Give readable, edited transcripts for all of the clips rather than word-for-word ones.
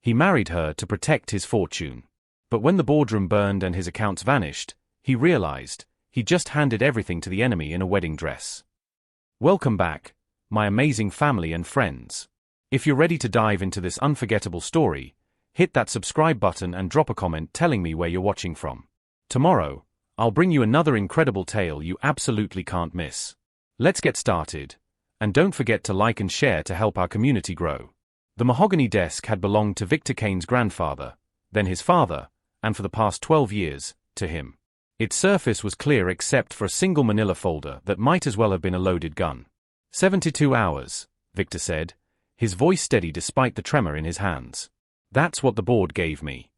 He married her to protect his fortune. But when the boardroom burned and his accounts vanished, he realized he'd just handed everything to the enemy in a wedding dress. Welcome back, my amazing family and friends. If you're ready to dive into this unforgettable story, hit that subscribe button and drop a comment telling me where you're watching from. Tomorrow, I'll bring you another incredible tale you absolutely can't miss. Let's get started, and don't forget to like and share to help our community grow. The mahogany desk had belonged to Victor Kane's grandfather, then his father, and for the past 12 years, to him. Its surface was clear except for a single manila folder that might as well have been a loaded gun. 72 hours, Victor said, his voice steady despite the tremor in his hands. That's what the board gave me.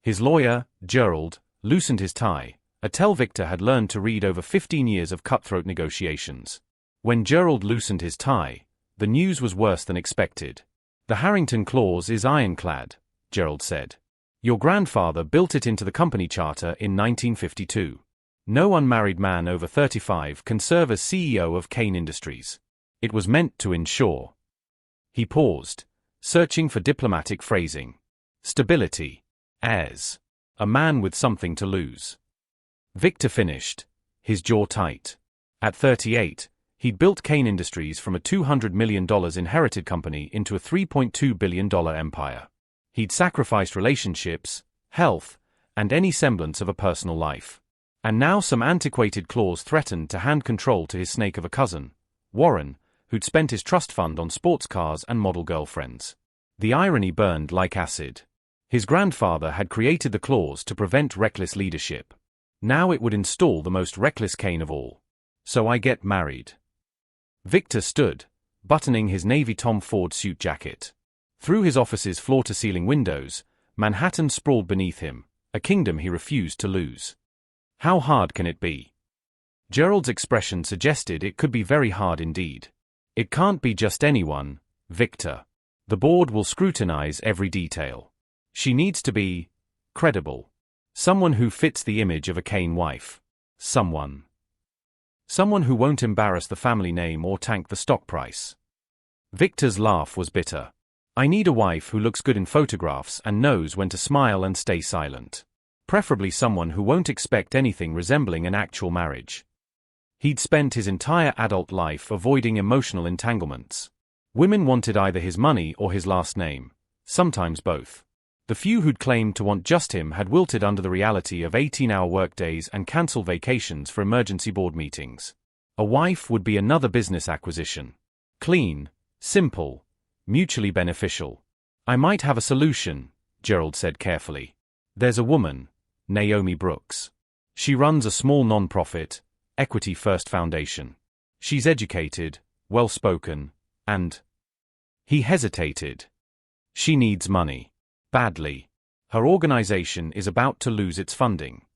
His lawyer, Gerald, loosened his tie, a tell Victor had learned to read over 15 years of cutthroat negotiations. When Gerald loosened his tie, the news was worse than expected. The Harrington clause is ironclad, Gerald said. Your grandfather built it into the company charter in 1952. No unmarried man over 35 can serve as CEO of Kane Industries. It was meant to ensure. He paused, searching for diplomatic phrasing. Stability. As a man with something to lose. Victor finished, his jaw tight. At 38, he'd built Kane Industries from a $200 million inherited company into a $3.2 billion empire. He'd sacrificed relationships, health, and any semblance of a personal life. And now some antiquated clause threatened to hand control to his snake of a cousin, Warren, who'd spent his trust fund on sports cars and model girlfriends. The irony burned like acid. His grandfather had created the clause to prevent reckless leadership. Now it would install the most reckless Kane of all. So I get married. Victor stood, buttoning his navy Tom Ford suit jacket. Through his office's floor-to-ceiling windows, Manhattan sprawled beneath him, a kingdom he refused to lose. How hard can it be? Gerald's expression suggested it could be very hard indeed. It can't be just anyone, Victor. The board will scrutinize every detail. She needs to be credible. Someone who fits the image of a Kane wife. Someone who won't embarrass the family name or tank the stock price. Victor's laugh was bitter. I need a wife who looks good in photographs and knows when to smile and stay silent. Preferably someone who won't expect anything resembling an actual marriage. He'd spent his entire adult life avoiding emotional entanglements. Women wanted either his money or his last name, sometimes both. The few who'd claimed to want just him had wilted under the reality of 18-hour workdays and cancelled vacations for emergency board meetings. A wife would be another business acquisition. Clean, simple, mutually beneficial. I might have a solution, Gerald said carefully. There's a woman, Naomi Brooks. She runs a small non-profit, Equity First Foundation. She's educated, well-spoken, and... He hesitated. She needs money. Badly. Her organization is about to lose its funding.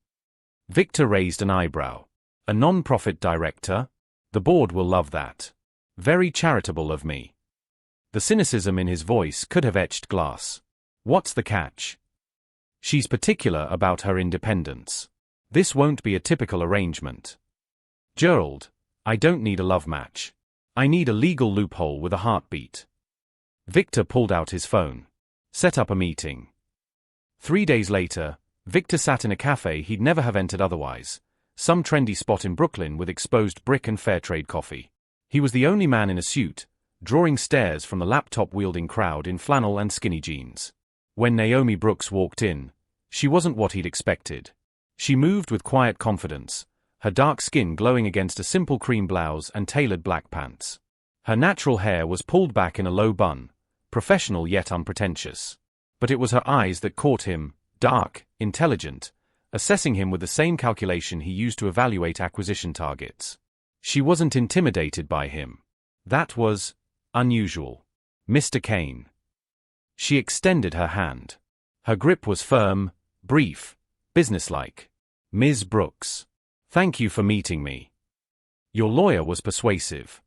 Victor raised an eyebrow. A non-profit director? The board will love that. Very charitable of me. The cynicism in his voice could have etched glass. What's the catch? She's particular about her independence. This won't be a typical arrangement. Gerald, I don't need a love match. I need a legal loophole with a heartbeat. Victor pulled out his phone. Set up a meeting. 3 days later, Victor sat in a cafe he'd never have entered otherwise, some trendy spot in Brooklyn with exposed brick and fair trade coffee. He was the only man in a suit, drawing stares from the laptop-wielding crowd in flannel and skinny jeans. When Naomi Brooks walked in, she wasn't what he'd expected. She moved with quiet confidence, her dark skin glowing against a simple cream blouse and tailored black pants. Her natural hair was pulled back in a low bun, professional yet unpretentious. But it was her eyes that caught him, dark, intelligent, assessing him with the same calculation he used to evaluate acquisition targets. She wasn't intimidated by him. That was unusual. Mr. Kane. She extended her hand. Her grip was firm, brief, businesslike. Ms. Brooks. Thank you for meeting me. Your lawyer was persuasive.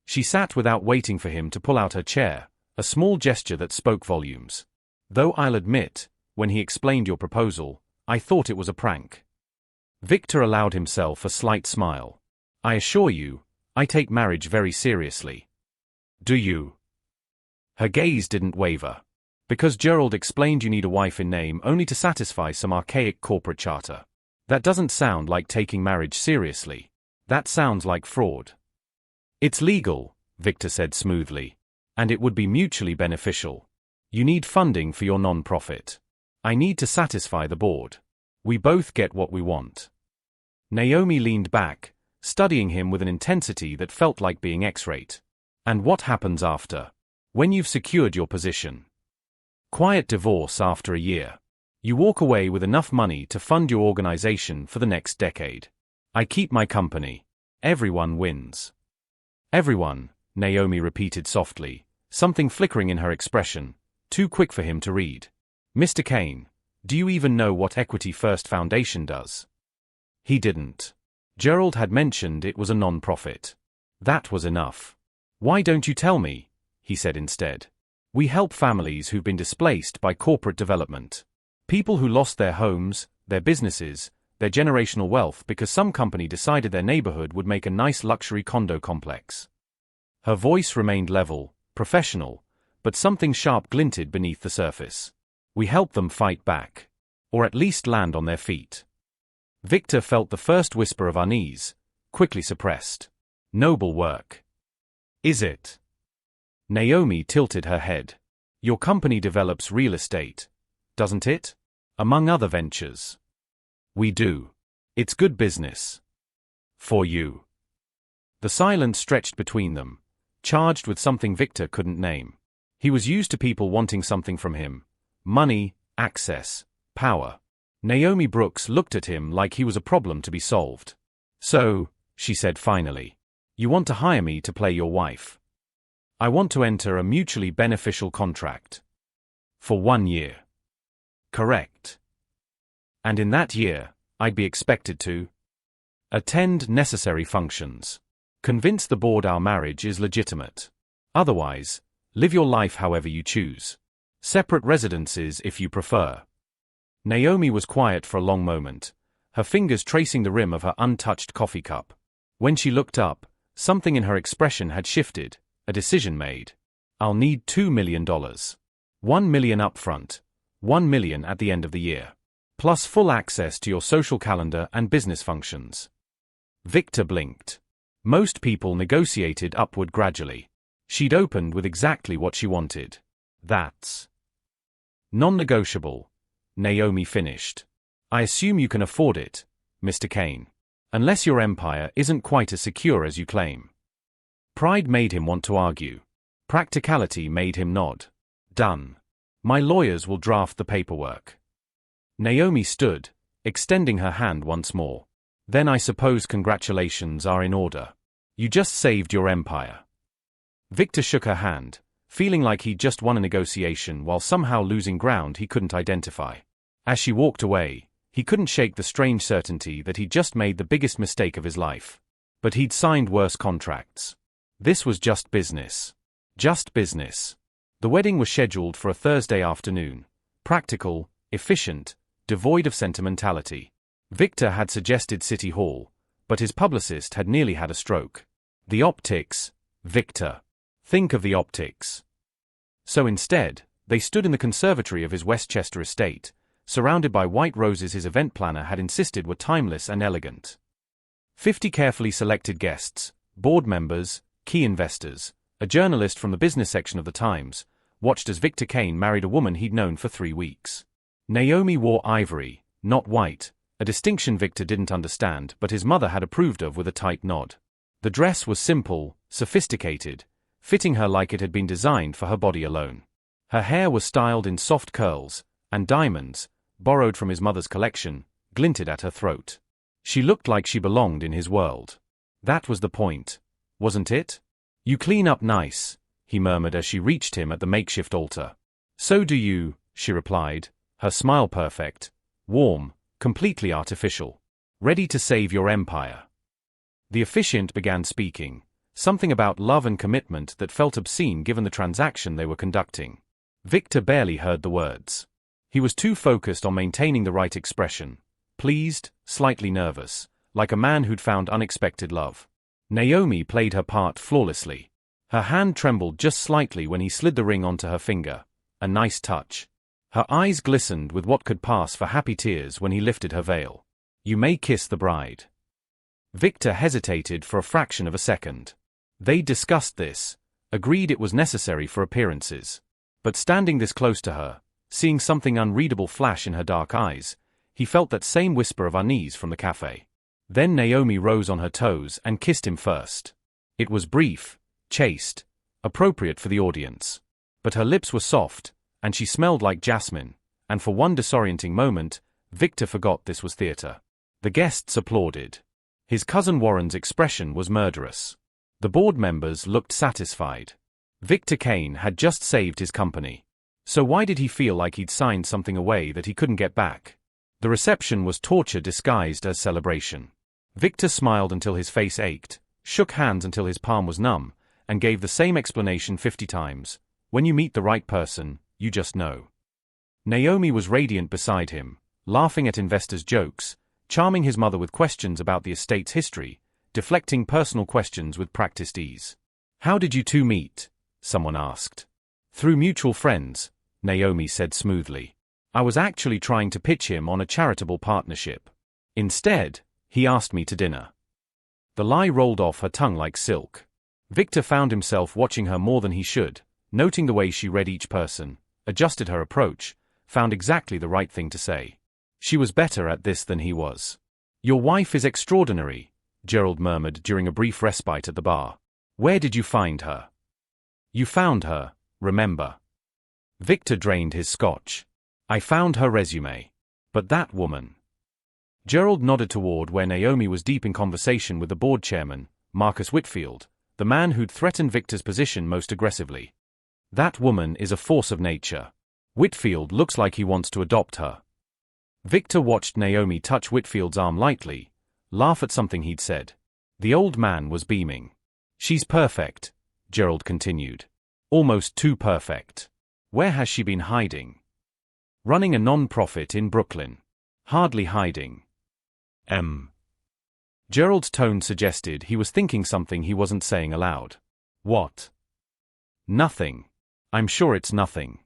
She sat without waiting for him to pull out her chair, a small gesture that spoke volumes. Though I'll admit, when he explained your proposal, I thought it was a prank. Victor allowed himself a slight smile. I assure you, I take marriage very seriously. Do you? Her gaze didn't waver. Because Gerald explained you need a wife in name only to satisfy some archaic corporate charter. That doesn't sound like taking marriage seriously. That sounds like fraud. It's legal, Victor said smoothly. And it would be mutually beneficial. You need funding for your non-profit. I need to satisfy the board. We both get what we want. Naomi leaned back, studying him with an intensity that felt like being X-rayed. And what happens after? When you've secured your position? Quiet divorce after a year. You walk away with enough money to fund your organization for the next decade. I keep my company. Everyone wins. Everyone, Naomi repeated softly, something flickering in her expression, too quick for him to read. Mr. Kane, do you even know what Equity First Foundation does? He didn't. Gerald had mentioned it was a non-profit. That was enough. Why don't you tell me? He said instead. We help families who've been displaced by corporate development. People who lost their homes, their businesses, their generational wealth because some company decided their neighborhood would make a nice luxury condo complex. Her voice remained level, professional, but something sharp glinted beneath the surface. We help them fight back. Or at least land on their feet. Victor felt the first whisper of unease, quickly suppressed. Noble work. Is it? Naomi tilted her head. Your company develops real estate, doesn't it? Among other ventures. We do. It's good business. For you. The silence stretched between them, charged with something Victor couldn't name. He was used to people wanting something from him. Money, access, power. Naomi Brooks looked at him like he was a problem to be solved. So, she said finally, you want to hire me to play your wife. I want to enter a mutually beneficial contract. For 1 year. Correct. And in that year, I'd be expected to attend necessary functions. Convince the board our marriage is legitimate. Otherwise, live your life however you choose. Separate residences if you prefer. Naomi was quiet for a long moment, her fingers tracing the rim of her untouched coffee cup. When she looked up, something in her expression had shifted, a decision made. I'll need $2 million. $1 million upfront, $1 million at the end of the year. Plus full access to your social calendar and business functions. Victor blinked. Most people negotiated upward gradually. She'd opened with exactly what she wanted. That's non-negotiable, Naomi finished. I assume you can afford it, Mr. Kane. Unless your empire isn't quite as secure as you claim. Pride made him want to argue. Practicality made him nod. Done. My lawyers will draft the paperwork. Naomi stood, extending her hand once more. Then I suppose congratulations are in order. You just saved your empire. Victor shook her hand, feeling like he'd just won a negotiation while somehow losing ground he couldn't identify. As she walked away, he couldn't shake the strange certainty that he'd just made the biggest mistake of his life. But he'd signed worse contracts. This was just business. Just business. The wedding was scheduled for a Thursday afternoon. Practical, efficient, devoid of sentimentality. Victor had suggested City Hall, but his publicist had nearly had a stroke. The optics, Victor. Think of the optics. So instead, they stood in the conservatory of his Westchester estate, surrounded by white roses his event planner had insisted were timeless and elegant. 50 carefully selected guests, board members, key investors, a journalist from the business section of the Times, watched as Victor Kane married a woman he'd known for 3 weeks. Naomi wore ivory, not white, a distinction Victor didn't understand but his mother had approved of with a tight nod. The dress was simple, sophisticated, fitting her like it had been designed for her body alone. Her hair was styled in soft curls, and diamonds, borrowed from his mother's collection, glinted at her throat. She looked like she belonged in his world. That was the point, wasn't it? You clean up nice, he murmured as she reached him at the makeshift altar. So do you, she replied, her smile perfect, warm, completely artificial. Ready to save your empire. The officiant began speaking, something about love and commitment that felt obscene given the transaction they were conducting. Victor barely heard the words. He was too focused on maintaining the right expression, pleased, slightly nervous, like a man who'd found unexpected love. Naomi played her part flawlessly. Her hand trembled just slightly when he slid the ring onto her finger, a nice touch. Her eyes glistened with what could pass for happy tears when he lifted her veil. You may kiss the bride. Victor hesitated for a fraction of a second. They discussed this, agreed it was necessary for appearances. But standing this close to her, seeing something unreadable flash in her dark eyes, he felt that same whisper of unease from the cafe. Then Naomi rose on her toes and kissed him first. It was brief, chaste, appropriate for the audience. But her lips were soft, and she smelled like jasmine, and for one disorienting moment, Victor forgot this was theater. The guests applauded. His cousin Warren's expression was murderous. The board members looked satisfied. Victor Kane had just saved his company. So why did he feel like he'd signed something away that he couldn't get back? The reception was torture disguised as celebration. Victor smiled until his face ached, shook hands until his palm was numb, and gave the same explanation 50 times. When you meet the right person, you just know. Naomi was radiant beside him, laughing at investors' jokes, charming his mother with questions about the estate's history, deflecting personal questions with practiced ease. How did you two meet? Someone asked. Through mutual friends, Naomi said smoothly. I was actually trying to pitch him on a charitable partnership. Instead, he asked me to dinner. The lie rolled off her tongue like silk. Victor found himself watching her more than he should, noting the way she read each person, adjusted her approach, found exactly the right thing to say. She was better at this than he was. Your wife is extraordinary, Gerald murmured during a brief respite at the bar. Where did you find her? You found her, remember? Victor drained his scotch. I found her resume. But that woman. Gerald nodded toward where Naomi was deep in conversation with the board chairman, Marcus Whitfield, the man who'd threatened Victor's position most aggressively. That woman is a force of nature. Whitfield looks like he wants to adopt her. Victor watched Naomi touch Whitfield's arm lightly, laugh at something he'd said. The old man was beaming. She's perfect, Gerald continued. Almost too perfect. Where has she been hiding? Running a non-profit in Brooklyn. Hardly hiding. Gerald's tone suggested he was thinking something he wasn't saying aloud. What? Nothing. I'm sure it's nothing.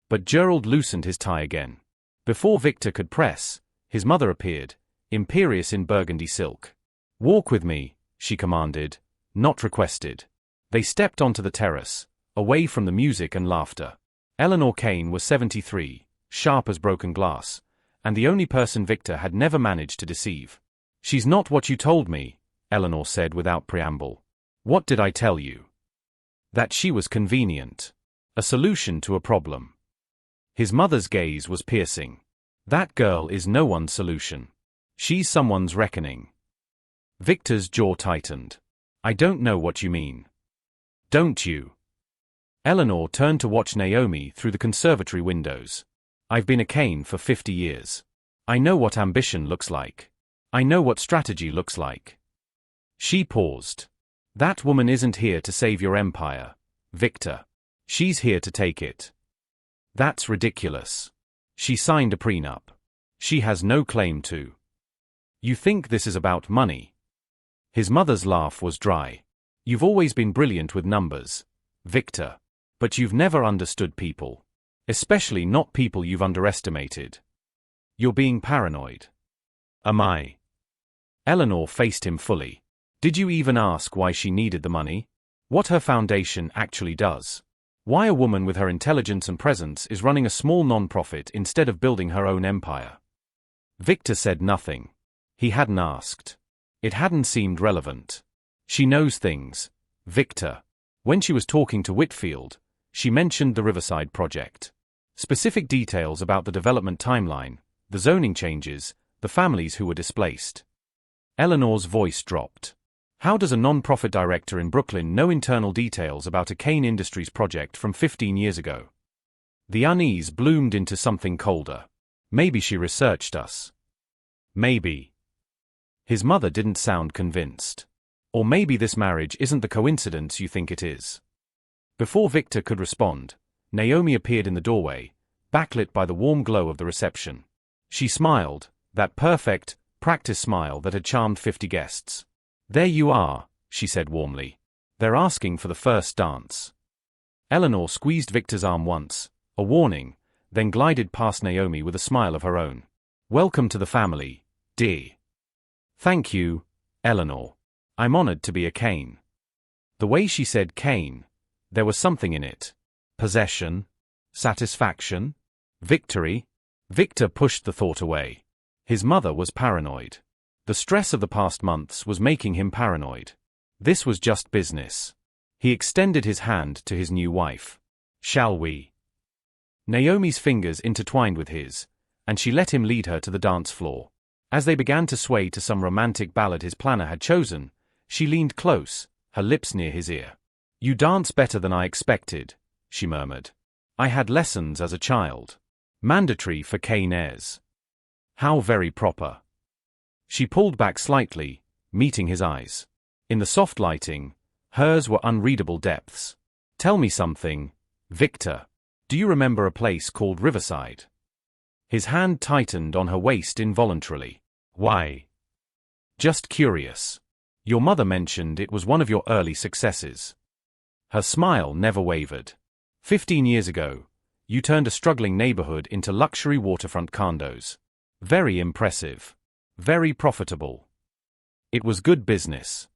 But Gerald loosened his tie again. Before Victor could press, his mother appeared, imperious in burgundy silk. Walk with me, she commanded, not requested. They stepped onto the terrace, away from the music and laughter. Eleanor Kane was 73, sharp as broken glass, and the only person Victor had never managed to deceive. She's not what you told me, Eleanor said without preamble. What did I tell you? That she was convenient. A solution to a problem. His mother's gaze was piercing. That girl is no one's solution. She's someone's reckoning. Victor's jaw tightened. I don't know what you mean. Don't you? Eleanor turned to watch Naomi through the conservatory windows. I've been a Kane for 50 years. I know what ambition looks like. I know what strategy looks like. She paused. That woman isn't here to save your empire, Victor. She's here to take it. That's ridiculous. She signed a prenup. She has no claim to. You think this is about money? His mother's laugh was dry. You've always been brilliant with numbers, Victor. But you've never understood people. Especially not people you've underestimated. You're being paranoid. Am I? Eleanor faced him fully. Did you even ask why she needed the money? What her foundation actually does? Why a woman with her intelligence and presence is running a small non-profit instead of building her own empire? Victor said nothing. He hadn't asked. It hadn't seemed relevant. She knows things, Victor. When she was talking to Whitfield, she mentioned the Riverside project. Specific details about the development timeline, the zoning changes, the families who were displaced. Eleanor's voice dropped. How does a non-profit director in Brooklyn know internal details about a Kane Industries project from 15 years ago? The unease bloomed into something colder. Maybe she researched us. Maybe. His mother didn't sound convinced. Or maybe this marriage isn't the coincidence you think it is. Before Victor could respond, Naomi appeared in the doorway, backlit by the warm glow of the reception. She smiled, that perfect, practiced smile that had charmed 50 guests. There you are, she said warmly. They're asking for the first dance. Eleanor squeezed Victor's arm once, a warning, then glided past Naomi with a smile of her own. "Welcome to the family, dear." "Thank you, Eleanor. I'm honored to be a Kane." The way she said Kane, there was something in it. Possession? Satisfaction? Victory? Victor pushed the thought away. His mother was paranoid. The stress of the past months was making him paranoid. This was just business. He extended his hand to his new wife. "Shall we?" Naomi's fingers intertwined with his, and she let him lead her to the dance floor. As they began to sway to some romantic ballad his planner had chosen, she leaned close, her lips near his ear. "You dance better than I expected," she murmured. "I had lessons as a child. Mandatory for Kane heirs." "How very proper." She pulled back slightly, meeting his eyes. In the soft lighting, hers were unreadable depths. "Tell me something, Victor. Do you remember a place called Riverside?" His hand tightened on her waist involuntarily. "Why?" "Just curious. Your mother mentioned it was one of your early successes." Her smile never wavered. 15 years ago, you turned a struggling neighborhood into luxury waterfront condos. Very impressive. Very profitable. It was good business.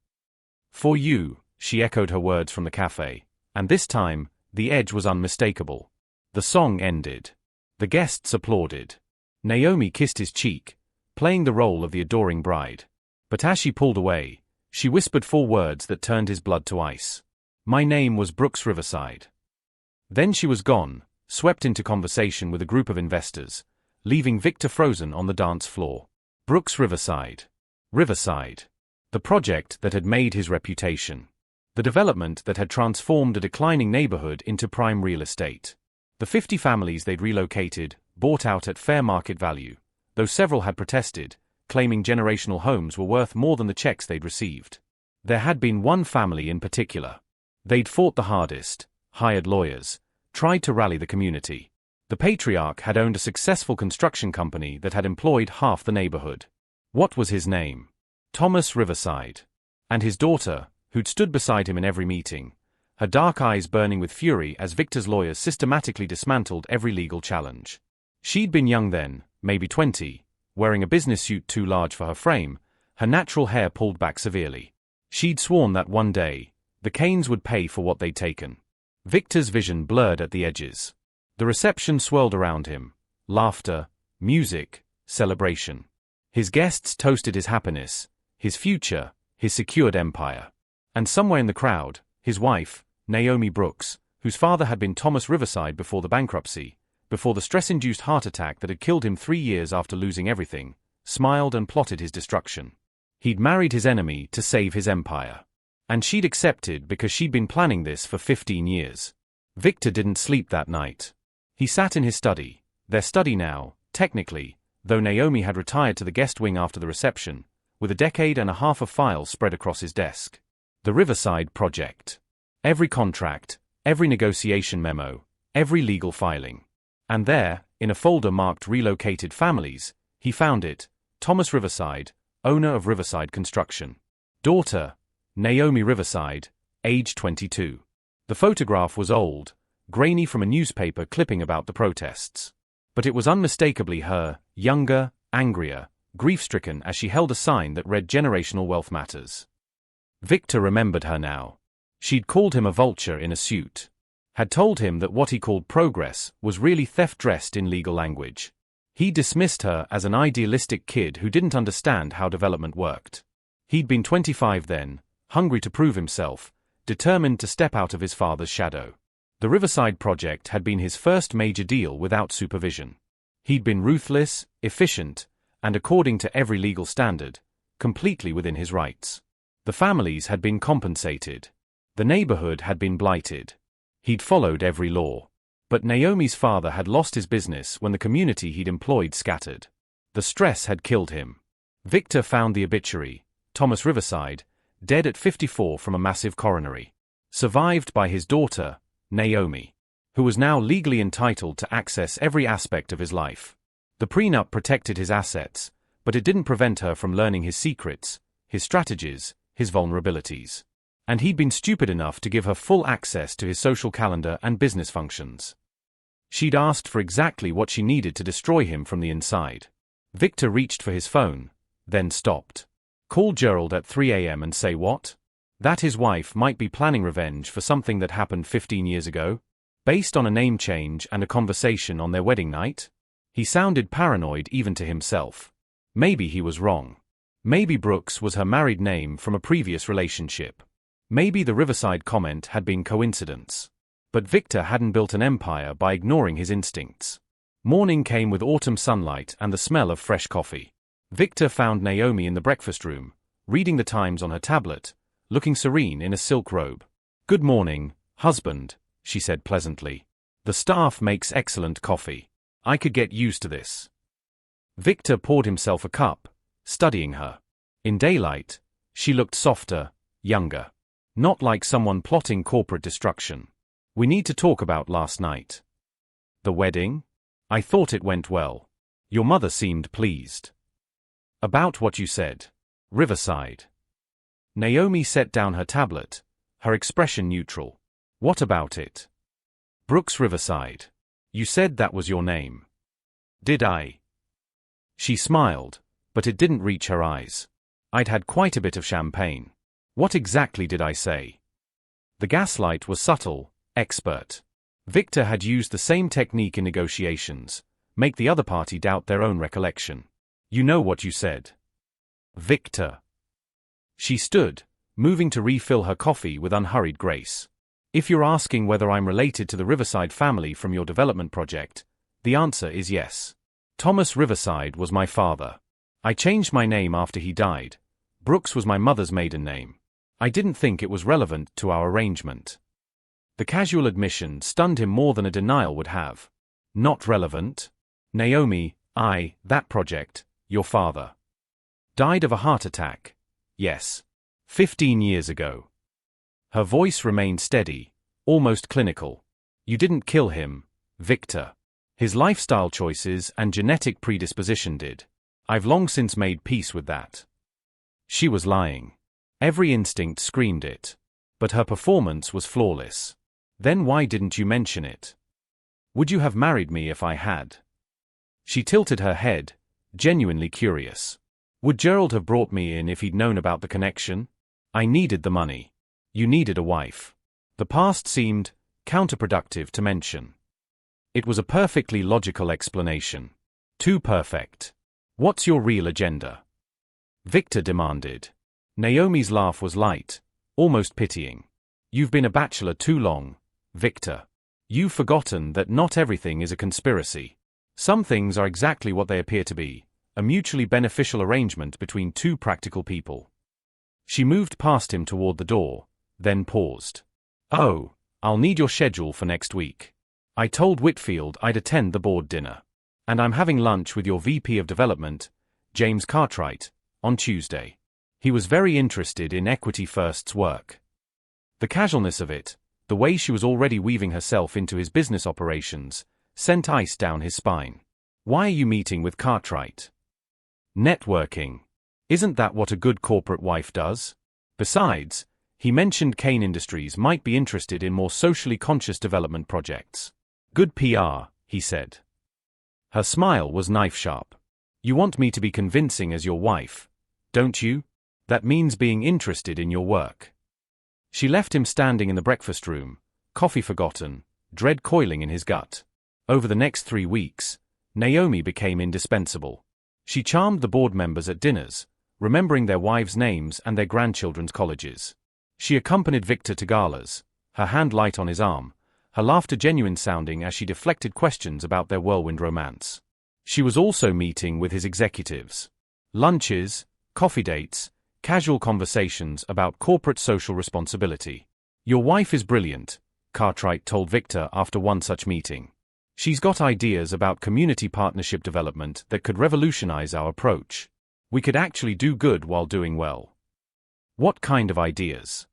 For you, she echoed her words from the cafe, and this time, the edge was unmistakable. The song ended. The guests applauded. Naomi kissed his cheek, playing the role of the adoring bride. But as she pulled away, she whispered 4 words that turned his blood to ice. "My name was Brooks Riverside." Then she was gone, swept into conversation with a group of investors, leaving Victor frozen on the dance floor. Brooks Riverside. Riverside. The project that had made his reputation. The development that had transformed a declining neighborhood into prime real estate. The 50 families they'd relocated, bought out at fair market value, though several had protested, claiming generational homes were worth more than the checks they'd received. There had been one family in particular. They'd fought the hardest, hired lawyers, tried to rally the community. The patriarch had owned a successful construction company that had employed half the neighborhood. What was his name? Thomas Riverside. And his daughter, who'd stood beside him in every meeting, her dark eyes burning with fury as Victor's lawyers systematically dismantled every legal challenge. She'd been young then, maybe 20, wearing a business suit too large for her frame, her natural hair pulled back severely. She'd sworn that one day, the Kanes would pay for what they'd taken. Victor's vision blurred at the edges. The reception swirled around him. Laughter, music, celebration. His guests toasted his happiness, his future, his secured empire. And somewhere in the crowd, his wife, Naomi Brooks, whose father had been Thomas Riverside before the bankruptcy, before the stress-induced heart attack that had killed him 3 years after losing everything, smiled and plotted his destruction. He'd married his enemy to save his empire. And she'd accepted because she'd been planning this for 15 years. Victor didn't sleep that night. He sat in his study, their study now, technically, though Naomi had retired to the guest wing after the reception, with a decade and a half of files spread across his desk. The Riverside Project. Every contract, every negotiation memo, every legal filing. And there, in a folder marked Relocated Families, he found it, Thomas Riverside, owner of Riverside Construction. Daughter, Naomi Riverside, age 22. The photograph was old, grainy from a newspaper clipping about the protests. But it was unmistakably her, younger, angrier, grief-stricken as she held a sign that read Generational Wealth Matters. Victor remembered her now. She'd called him a vulture in a suit. Had told him that what he called progress was really theft dressed in legal language. He dismissed her as an idealistic kid who didn't understand how development worked. He'd been 25 then, hungry to prove himself, determined to step out of his father's shadow. The Riverside Project had been his first major deal without supervision. He'd been ruthless, efficient, and according to every legal standard, completely within his rights. The families had been compensated. The neighborhood had been blighted. He'd followed every law. But Naomi's father had lost his business when the community he'd employed scattered. The stress had killed him. Victor found the obituary, Thomas Riverside, dead at 54 from a massive coronary. Survived by his daughter, Naomi, who was now legally entitled to access every aspect of his life. The prenup protected his assets, but it didn't prevent her from learning his secrets, his strategies, his vulnerabilities. And he'd been stupid enough to give her full access to his social calendar and business functions. She'd asked for exactly what she needed to destroy him from the inside. Victor reached for his phone, then stopped. Call Gerald at 3 a.m. and say what? That his wife might be planning revenge for something that happened 15 years ago? Based on a name change and a conversation on their wedding night? He sounded paranoid even to himself. Maybe he was wrong. Maybe Brooks was her married name from a previous relationship. Maybe the Riverside comment had been coincidence. But Victor hadn't built an empire by ignoring his instincts. Morning came with autumn sunlight and the smell of fresh coffee. Victor found Naomi in the breakfast room, reading the Times on her tablet, looking serene in a silk robe. "Good morning, husband," she said pleasantly. "The staff makes excellent coffee. I could get used to this." Victor poured himself a cup, studying her. In daylight, she looked softer, younger. Not like someone plotting corporate destruction. "We need to talk about last night." "The wedding? I thought it went well. Your mother seemed pleased." "About what you said. Riverside." Naomi set down her tablet, her expression neutral. "What about it?" "Brooks Riverside. You said that was your name." "Did I?" She smiled, but it didn't reach her eyes. "I'd had quite a bit of champagne." "What exactly did I say?" The gaslight was subtle, expert. Victor had used the same technique in negotiations, make the other party doubt their own recollection. "You know what you said." "Victor." She stood, moving to refill her coffee with unhurried grace. "If you're asking whether I'm related to the Riverside family from your development project, the answer is yes. Thomas Riverside was my father. I changed my name after he died. Brooks was my mother's maiden name. I didn't think it was relevant to our arrangement." The casual admission stunned him more than a denial would have. "Not relevant? Naomi, that project, your father. Died of a heart attack. Yes. 15 years ago." Her voice remained steady, almost clinical. "You didn't kill him, Victor. His lifestyle choices and genetic predisposition did. I've long since made peace with that." She was lying. Every instinct screamed it. But her performance was flawless. "Then why didn't you mention it? Would you have married me if I had?" She tilted her head, genuinely curious. "Would Gerald have brought me in if he'd known about the connection? I needed the money. You needed a wife." The past seemed counterproductive to mention. It was a perfectly logical explanation. Too perfect. "What's your real agenda?" Victor demanded. Naomi's laugh was light, almost pitying. "You've been a bachelor too long, Victor. You've forgotten that not everything is a conspiracy. Some things are exactly what they appear to be, a mutually beneficial arrangement between two practical people." She moved past him toward the door, then paused. "Oh, I'll need your schedule for next week. I told Whitfield I'd attend the board dinner. And I'm having lunch with your VP of Development, James Cartwright, on Tuesday. He was very interested in Equity First's work." The casualness of it, the way she was already weaving herself into his business operations, sent ice down his spine. "Why are you meeting with Cartwright?" "Networking. Isn't that what a good corporate wife does? Besides, he mentioned Kane Industries might be interested in more socially conscious development projects." "Good PR," he said. Her smile was knife-sharp. "You want me to be convincing as your wife, don't you? That means being interested in your work." She left him standing in the breakfast room, coffee forgotten, dread coiling in his gut. Over the next 3 weeks, Naomi became indispensable. She charmed the board members at dinners, remembering their wives' names and their grandchildren's colleges. She accompanied Victor to galas, her hand light on his arm, her laughter genuine sounding as she deflected questions about their whirlwind romance. She was also meeting with his executives. Lunches, coffee dates, casual conversations about corporate social responsibility. "Your wife is brilliant," Cartwright told Victor after one such meeting. "She's got ideas about community partnership development that could revolutionize our approach. We could actually do good while doing well." "What kind of ideas?"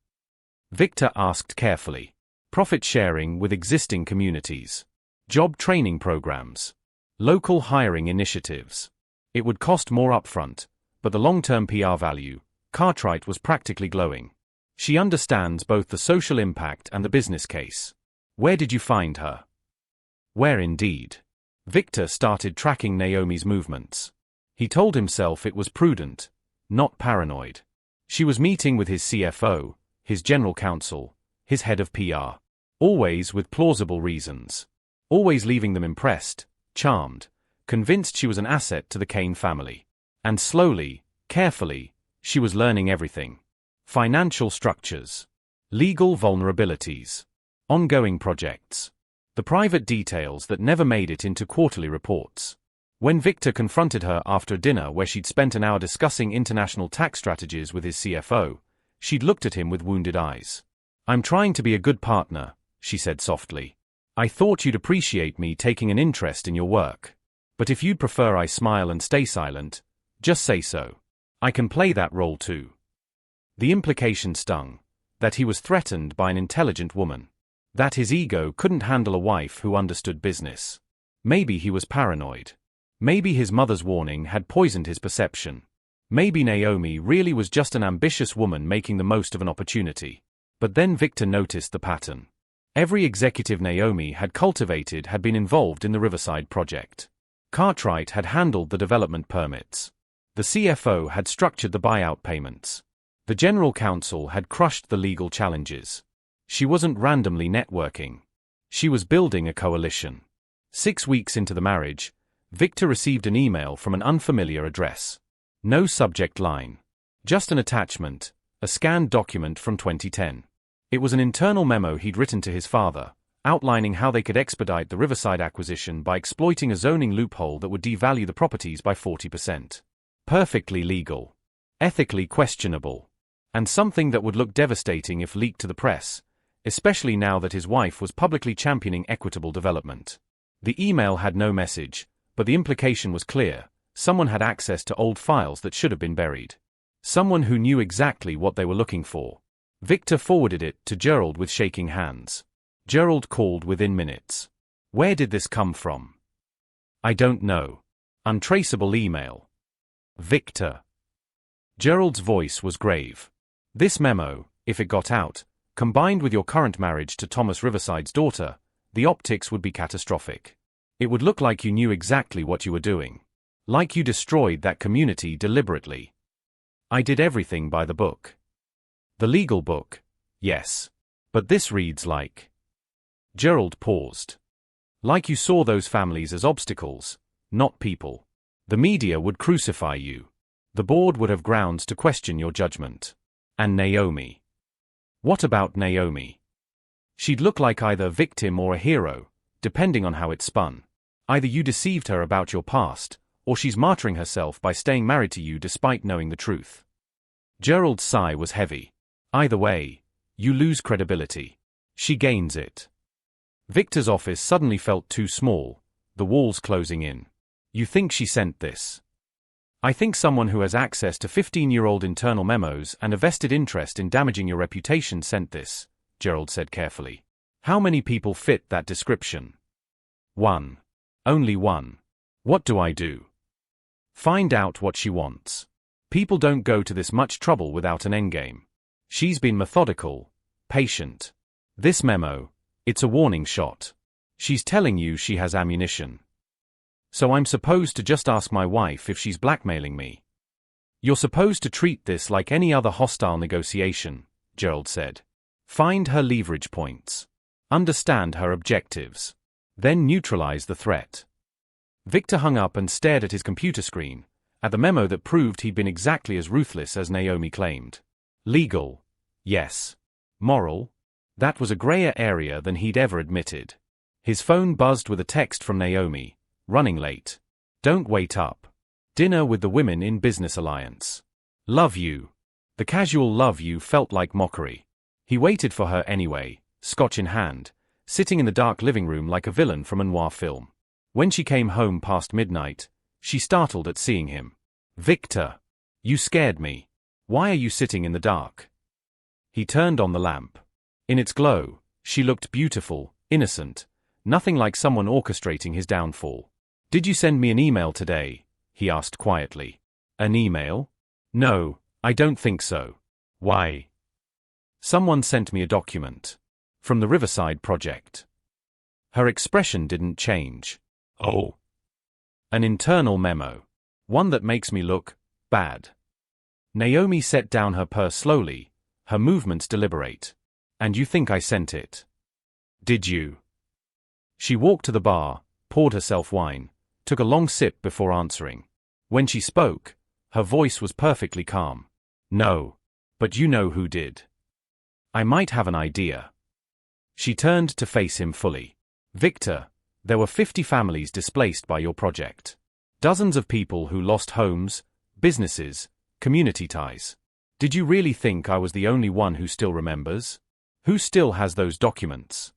Victor asked carefully. "Profit sharing with existing communities. Job training programs. Local hiring initiatives. It would cost more upfront, but the long-term PR value," Cartwright was practically glowing. "She understands both the social impact and the business case. Where did you find her?" Where indeed? Victor started tracking Naomi's movements. He told himself it was prudent, not paranoid. She was meeting with his CFO, his general counsel, his head of PR. Always with plausible reasons. Always leaving them impressed, charmed, convinced she was an asset to the Kane family. And slowly, carefully, she was learning everything. Financial structures. Legal vulnerabilities. Ongoing projects. The private details that never made it into quarterly reports. When Victor confronted her after dinner where she'd spent an hour discussing international tax strategies with his CFO, she'd looked at him with wounded eyes. "I'm trying to be a good partner," she said softly. "I thought you'd appreciate me taking an interest in your work. But if you'd prefer I smile and stay silent, just say so. I can play that role too." The implication stung. That he was threatened by an intelligent woman. That his ego couldn't handle a wife who understood business. Maybe he was paranoid. Maybe his mother's warning had poisoned his perception. Maybe Naomi really was just an ambitious woman making the most of an opportunity. But then Victor noticed the pattern. Every executive Naomi had cultivated had been involved in the Riverside project. Cartwright had handled the development permits. The CFO had structured the buyout payments. The general counsel had crushed the legal challenges. She wasn't randomly networking. She was building a coalition. 6 weeks into the marriage, Victor received an email from an unfamiliar address. No subject line. Just an attachment, a scanned document from 2010. It was an internal memo he'd written to his father, outlining how they could expedite the Riverside acquisition by exploiting a zoning loophole that would devalue the properties by 40%. Perfectly legal. Ethically questionable. And something that would look devastating if leaked to the press, especially now that his wife was publicly championing equitable development. The email had no message, but the implication was clear. Someone had access to old files that should have been buried. Someone who knew exactly what they were looking for. Victor forwarded it to Gerald with shaking hands. Gerald called within minutes. "Where did this come from?" "I don't know. Untraceable email." "Victor." Gerald's voice was grave. "This memo, if it got out, combined with your current marriage to Thomas Riverside's daughter, the optics would be catastrophic. It would look like you knew exactly what you were doing. Like you destroyed that community deliberately." "I did everything by the book." "The legal book, yes. But this reads like..." Gerald paused. "Like you saw those families as obstacles, not people. The media would crucify you. The board would have grounds to question your judgment. And Naomi. What about Naomi? She'd look like either a victim or a hero, depending on how it spun. Either you deceived her about your past, or she's martyring herself by staying married to you despite knowing the truth." Gerald's sigh was heavy. "Either way, you lose credibility. She gains it." Victor's office suddenly felt too small, the walls closing in. "You think she sent this?" "I think someone who has access to 15-year-old internal memos and a vested interest in damaging your reputation sent this," Gerald said carefully. "How many people fit that description?" "One. Only one. What do I do?" "Find out what she wants. People don't go to this much trouble without an endgame. She's been methodical, patient. This memo, it's a warning shot. She's telling you she has ammunition. So I'm supposed to just ask my wife if she's blackmailing me?" "You're supposed to treat this like any other hostile negotiation," Gerald said. "Find her leverage points. Understand her objectives. Then neutralize the threat." Victor hung up and stared at his computer screen, at the memo that proved he'd been exactly as ruthless as Naomi claimed. Legal. Yes. Moral? That was a grayer area than he'd ever admitted. His phone buzzed with a text from Naomi. "Running late. Don't wait up. Dinner with the Women in Business Alliance. Love you." The casual "love you" felt like mockery. He waited for her anyway, scotch in hand, sitting in the dark living room like a villain from a noir film. When she came home past midnight, she startled at seeing him. "Victor. You scared me. Why are you sitting in the dark?" He turned on the lamp. In its glow, she looked beautiful, innocent, nothing like someone orchestrating his downfall. "Did you send me an email today?" he asked quietly. "An email? No, I don't think so." "Why?" "Someone sent me a document. From the Riverside project." Her expression didn't change. Oh. An internal memo. One that makes me look bad. Naomi set down her purse slowly, her movements deliberate. And you think I sent it? Did you? She walked to the bar, poured herself wine, took a long sip before answering. When she spoke, her voice was perfectly calm. No. But you know who did. I might have an idea. She turned to face him fully. Victor, there were 50 families displaced by your project. Dozens of people who lost homes, businesses, community ties. Did you really think I was the only one who still remembers? Who still has those documents?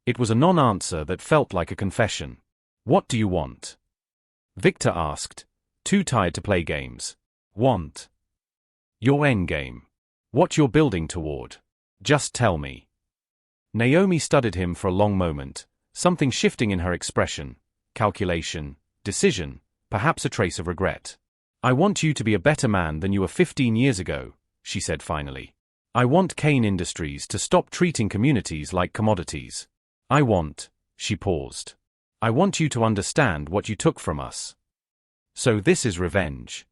It was a non-answer that felt like a confession. What do you want? Victor asked, too tired to play games. Want? Your endgame. What you're building toward. Just tell me. Naomi studied him for a long moment, something shifting in her expression, calculation, decision, perhaps a trace of regret. I want you to be a better man than you were 15 years ago, she said finally. I want Kane Industries to stop treating communities like commodities. She paused. I want you to understand what you took from us. So this is revenge.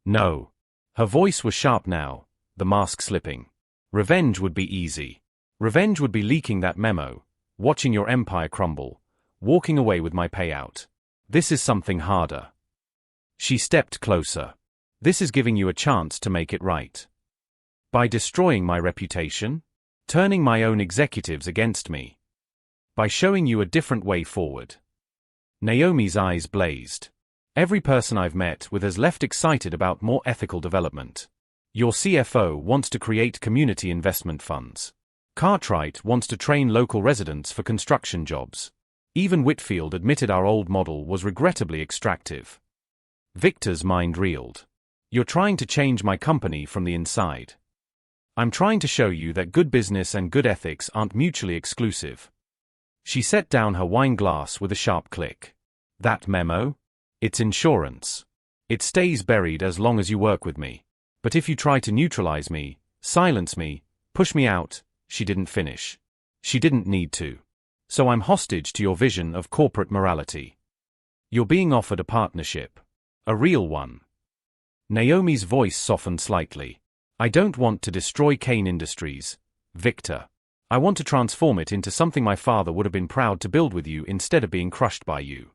No. Her voice was sharp now, the mask slipping. Revenge would be easy. Revenge would be leaking that memo, watching your empire crumble, walking away with my payout. This is something harder. She stepped closer. This is giving you a chance to make it right. By destroying my reputation? Turning my own executives against me? By showing you a different way forward? Naomi's eyes blazed. Every person I've met with has left excited about more ethical development. Your CFO wants to create community investment funds. Cartwright wants to train local residents for construction jobs. Even Whitfield admitted our old model was regrettably extractive. Victor's mind reeled. You're trying to change my company from the inside. I'm trying to show you that good business and good ethics aren't mutually exclusive. She set down her wine glass with a sharp click. That memo? It's insurance. It stays buried as long as you work with me. But if you try to neutralize me, silence me, push me out, she didn't finish. She didn't need to. So I'm hostage to your vision of corporate morality. You're being offered a partnership. A real one. Naomi's voice softened slightly. I don't want to destroy Kane Industries, Victor. I want to transform it into something my father would have been proud to build with you instead of being crushed by you.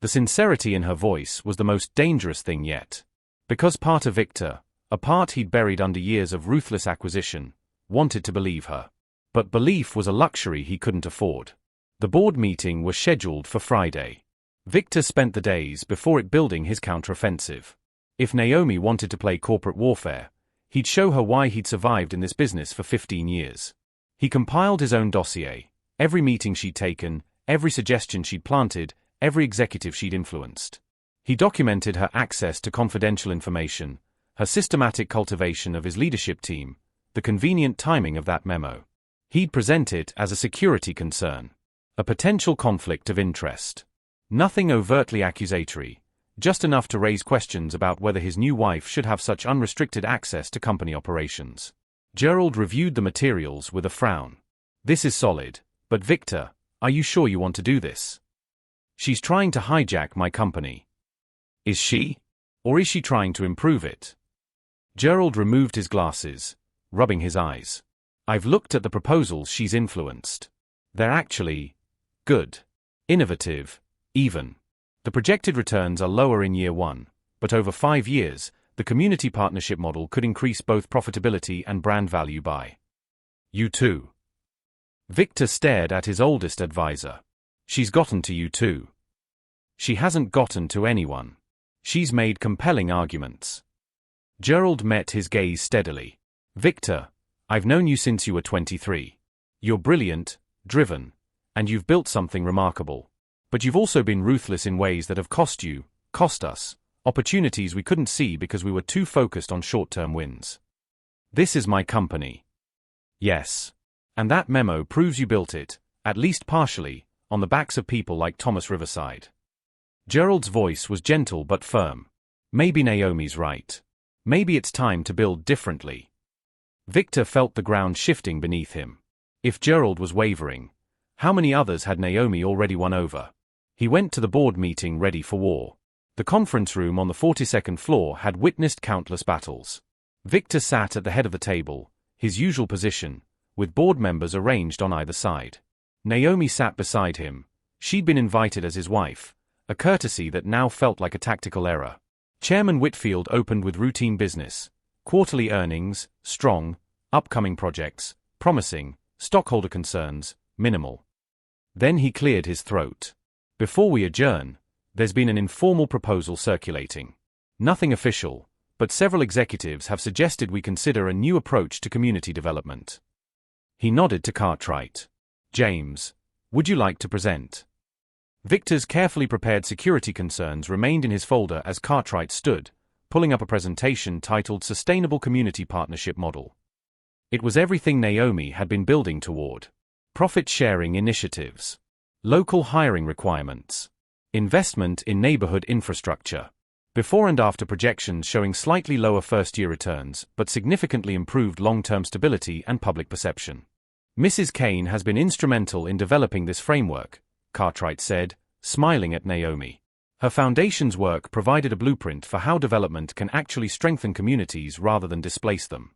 The sincerity in her voice was the most dangerous thing yet. Because part of Victor, a part he'd buried under years of ruthless acquisition, wanted to believe her. But belief was a luxury he couldn't afford. The board meeting was scheduled for Friday. Victor spent the days before it building his counteroffensive. If Naomi wanted to play corporate warfare, he'd show her why he'd survived in this business for 15 years. He compiled his own dossier, every meeting she'd taken, every suggestion she'd planted, every executive she'd influenced. He documented her access to confidential information, her systematic cultivation of his leadership team, the convenient timing of that memo. He'd present it as a security concern, a potential conflict of interest. Nothing overtly accusatory, just enough to raise questions about whether his new wife should have such unrestricted access to company operations. Gerald reviewed the materials with a frown. This is solid, but Victor, are you sure you want to do this? She's trying to hijack my company. Is she? Or is she trying to improve it? Gerald removed his glasses, rubbing his eyes. I've looked at the proposals she's influenced. They're actually good. Innovative, even. The projected returns are lower in year one, but over 5 years, the community partnership model could increase both profitability and brand value by. You too. Victor stared at his oldest advisor. She's gotten to you too. She hasn't gotten to anyone. She's made compelling arguments. Gerald met his gaze steadily. Victor, I've known you since you were 23. You're brilliant, driven, and you've built something remarkable. But you've also been ruthless in ways that have cost us, opportunities we couldn't see because we were too focused on short-term wins. This is my company. Yes. And that memo proves you built it, at least partially, on the backs of people like Thomas Riverside. Gerald's voice was gentle but firm. Maybe Naomi's right. Maybe it's time to build differently. Victor felt the ground shifting beneath him. If Gerald was wavering, How many others had Naomi already won over? He went to the board meeting ready for war. The conference room on the 42nd floor had witnessed countless battles. Victor sat at the head of the table, his usual position, with board members arranged on either side. Naomi sat beside him. She'd been invited as his wife, a courtesy that now felt like a tactical error. Chairman Whitfield opened with routine business. Quarterly earnings, strong. Upcoming projects, promising. Stockholder concerns, minimal. Then he cleared his throat. Before we adjourn, there's been an informal proposal circulating. Nothing official, but several executives have suggested we consider a new approach to community development. He nodded to Cartwright. James, would you like to present? Victor's carefully prepared security concerns remained in his folder as Cartwright stood, pulling up a presentation titled Sustainable Community Partnership Model. It was everything Naomi had been building toward. Profit-sharing initiatives. Local hiring requirements. Investment in neighborhood infrastructure. Before and after projections showing slightly lower first-year returns but significantly improved long-term stability and public perception. Mrs. Kane has been instrumental in developing this framework, Cartwright said, smiling at Naomi. Her foundation's work provided a blueprint for how development can actually strengthen communities rather than displace them.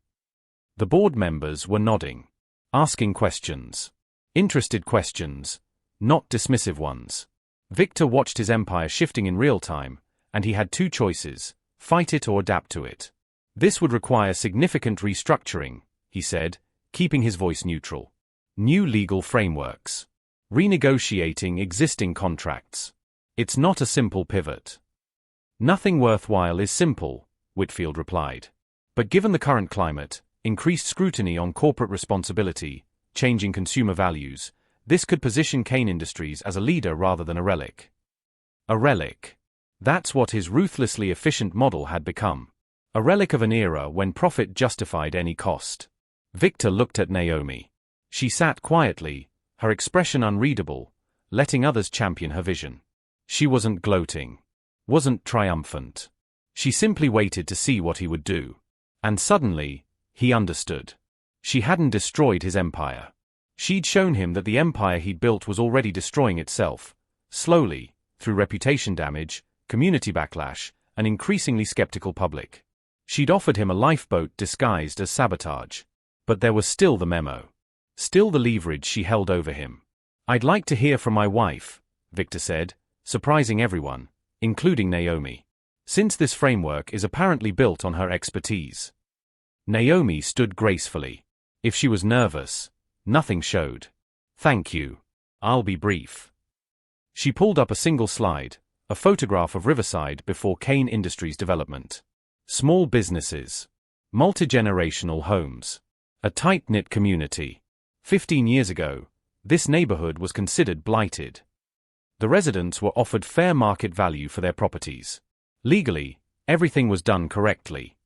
The board members were nodding, asking questions. Interested questions, not dismissive ones. Victor watched his empire shifting in real time, and he had two choices: fight it or adapt to it. This would require significant restructuring, he said, keeping his voice neutral. New legal frameworks. Renegotiating existing contracts. It's not a simple pivot. Nothing worthwhile is simple, Whitfield replied. But given the current climate, increased scrutiny on corporate responsibility, changing consumer values, this could position Kane Industries as a leader rather than a relic. A relic. That's what his ruthlessly efficient model had become. A relic of an era when profit justified any cost. Victor looked at Naomi. She sat quietly, her expression unreadable, letting others champion her vision. She wasn't gloating. Wasn't triumphant. She simply waited to see what he would do. And suddenly, he understood. She hadn't destroyed his empire. She'd shown him that the empire he'd built was already destroying itself, slowly, through reputation damage, community backlash, an increasingly skeptical public. She'd offered him a lifeboat disguised as sabotage. But there was still the memo. Still the leverage she held over him. I'd like to hear from my wife, Victor said, surprising everyone, including Naomi. Since this framework is apparently built on her expertise. Naomi stood gracefully. If she was nervous, nothing showed. Thank you. I'll be brief. She pulled up a single slide, a photograph of Riverside before Kane Industries development. Small businesses. Multi-generational homes. A tight-knit community. 15 years ago, this neighborhood was considered blighted. The residents were offered fair market value for their properties. Legally, everything was done correctly.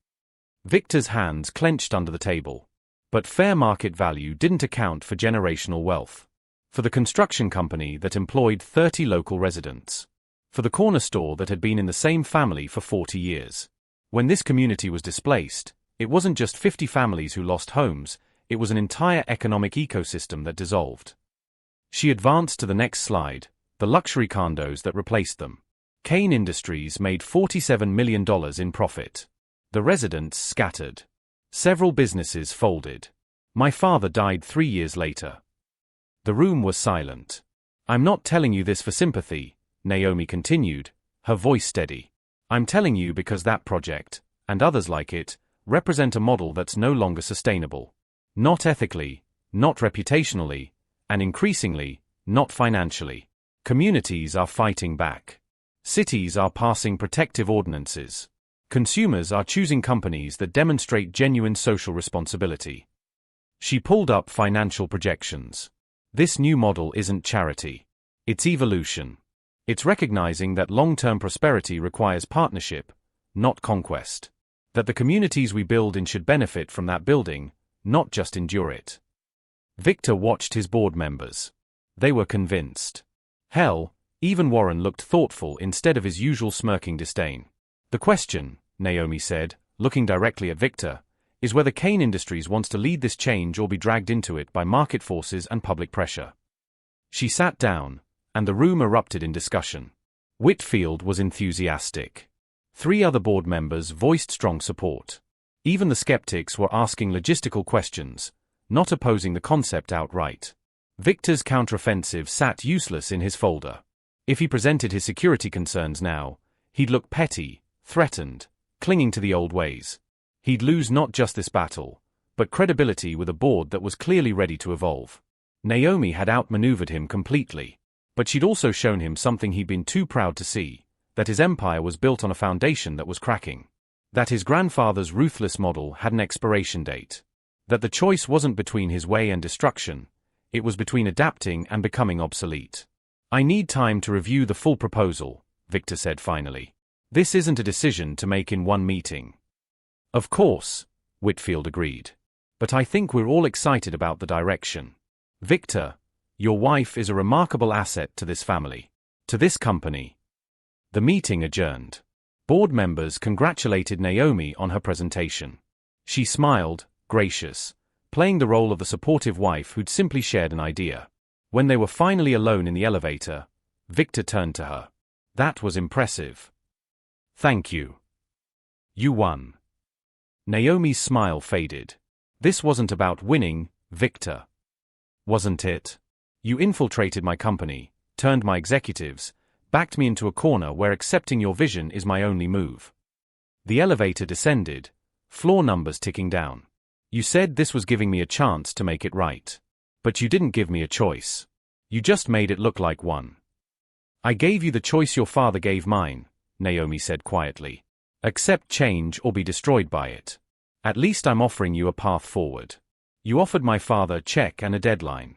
Victor's hands clenched under the table. But fair market value didn't account for generational wealth. For the construction company that employed 30 local residents. For the corner store that had been in the same family for 40 years. When this community was displaced, it wasn't just 50 families who lost homes, it was an entire economic ecosystem that dissolved. She advanced to the next slide, the luxury condos that replaced them. Kane Industries made $47 million in profit. The residents scattered. Several businesses folded. My father died 3 years later. The room was silent. I'm not telling you this for sympathy, Naomi continued, her voice steady. I'm telling you because that project, and others like it, represent a model that's no longer sustainable. Not ethically, not reputationally, and increasingly, not financially. Communities are fighting back. Cities are passing protective ordinances. Consumers are choosing companies that demonstrate genuine social responsibility. She pulled up financial projections. This new model isn't charity. It's evolution. It's recognizing that long-term prosperity requires partnership, not conquest. That the communities we build in should benefit from that building, not just endure it. Victor watched his board members. They were convinced. Hell, even Warren looked thoughtful instead of his usual smirking disdain. The question, Naomi said, looking directly at Victor, is whether Kane Industries wants to lead this change or be dragged into it by market forces and public pressure. She sat down, and the room erupted in discussion. Whitfield was enthusiastic. 3 other board members voiced strong support. Even the skeptics were asking logistical questions, not opposing the concept outright. Victor's counteroffensive sat useless in his folder. If he presented his security concerns now, he'd look petty, threatened, clinging to the old ways. He'd lose not just this battle, but credibility with a board that was clearly ready to evolve. Naomi had outmaneuvered him completely, but she'd also shown him something he'd been too proud to see, that his empire was built on a foundation that was cracking. That his grandfather's ruthless model had an expiration date. That the choice wasn't between his way and destruction, it was between adapting and becoming obsolete. I need time to review the full proposal, Victor said finally. This isn't a decision to make in one meeting. Of course, Whitfield agreed. But I think we're all excited about the direction. Victor, your wife is a remarkable asset to this family, to this company. The meeting adjourned. Board members congratulated Naomi on her presentation. She smiled, gracious, playing the role of the supportive wife who'd simply shared an idea. When they were finally alone in the elevator, Victor turned to her. That was impressive. Thank you. You won. Naomi's smile faded. This wasn't about winning, Victor. Wasn't it? You infiltrated my company, turned my executives, backed me into a corner where accepting your vision is my only move. The elevator descended, floor numbers ticking down. You said this was giving me a chance to make it right. But you didn't give me a choice. You just made it look like one. I gave you the choice your father gave mine, Naomi said quietly. Accept change or be destroyed by it. At least I'm offering you a path forward. You offered my father a check and a deadline.